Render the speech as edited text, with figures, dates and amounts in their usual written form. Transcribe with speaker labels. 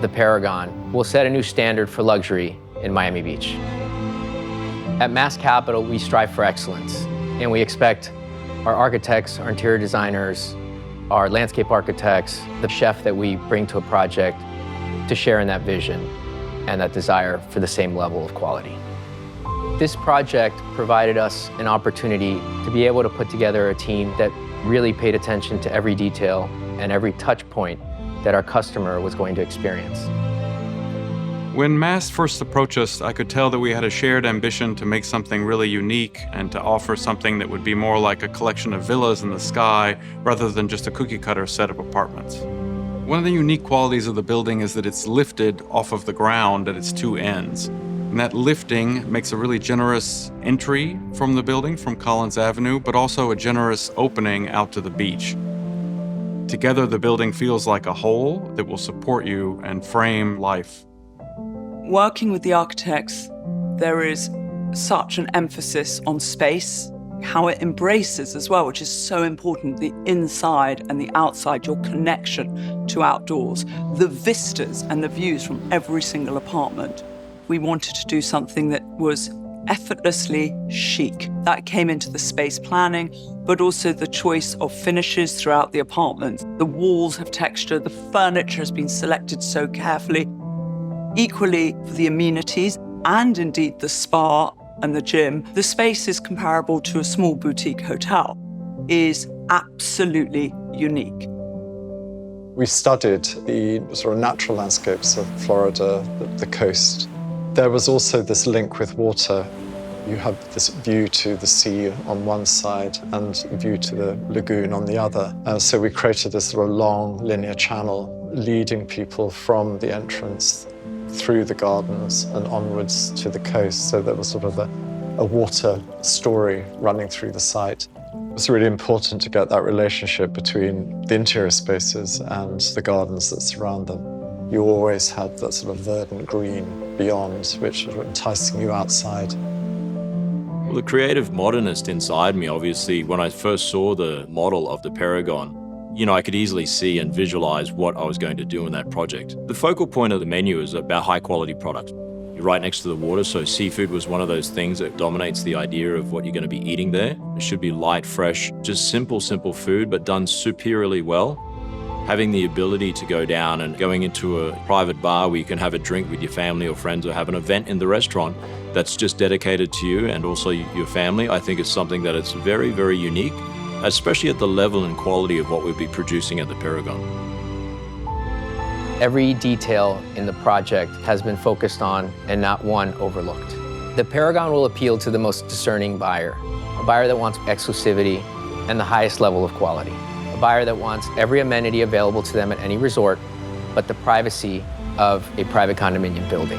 Speaker 1: the Perigon, will set a new standard for luxury in Miami Beach. At Mass Capital, we strive for excellence, and we expect our architects, our interior designers, our landscape architects, the chef that we bring to a project to share in that vision and that desire for the same level of quality. This project provided us an opportunity to be able to put together a team that really paid attention to every detail and every touch point that our customer was going to experience.
Speaker 2: When Mass first approached us, I could tell that we had a shared ambition to make something really unique and to offer something that would be more like a collection of villas in the sky rather than just a cookie-cutter set of apartments. One of the unique qualities of the building is that it's lifted off of the ground at its two ends. And that lifting makes a really generous entry from the building, from Collins Avenue, but also a generous opening out to the beach. Together, the building feels like a whole that will support you and frame life.
Speaker 3: Working with the architects, there is such an emphasis on space, how it embraces as well, which is so important, the inside and the outside, your connection to outdoors, the vistas and the views from every single apartment. We wanted to do something that was effortlessly chic. That came into the space planning, but also the choice of finishes throughout the apartment. The walls have texture, the furniture has been selected so carefully. Equally, for the amenities and indeed the spa and the gym, the space is comparable to a small boutique hotel, is absolutely unique.
Speaker 4: We studied the sort of natural landscapes of Florida, the coast. There was also this link with water. You have this view to the sea on one side and a view to the lagoon on the other. And so we created this sort of long linear channel leading people from the entrance through the gardens and onwards to the coast. So there was sort of a water story running through the site. It was really important to get that relationship between the interior spaces and the gardens that surround them. You always had that sort of verdant green beyond, which was enticing you outside.
Speaker 5: Well, the creative modernist inside me, obviously, when I first saw the model of the Perigon, I could easily see and visualize what I was going to do in that project. The focal point of the menu is about high quality product. You're right next to the water, so seafood was one of those things that dominates the idea of what you're going to be eating there. It should be light, fresh, just simple food, but done superiorly well. Having the ability to go down and going into a private bar where you can have a drink with your family or friends or have an event in the restaurant that's just dedicated to you and also your family, I think is something that is very, very unique, especially at the level and quality of what we'll be producing at the Perigon.
Speaker 1: Every detail in the project has been focused on and not one overlooked. The Perigon will appeal to the most discerning buyer, a buyer that wants exclusivity and the highest level of quality, a buyer that wants every amenity available to them at any resort, but the privacy of a private condominium building.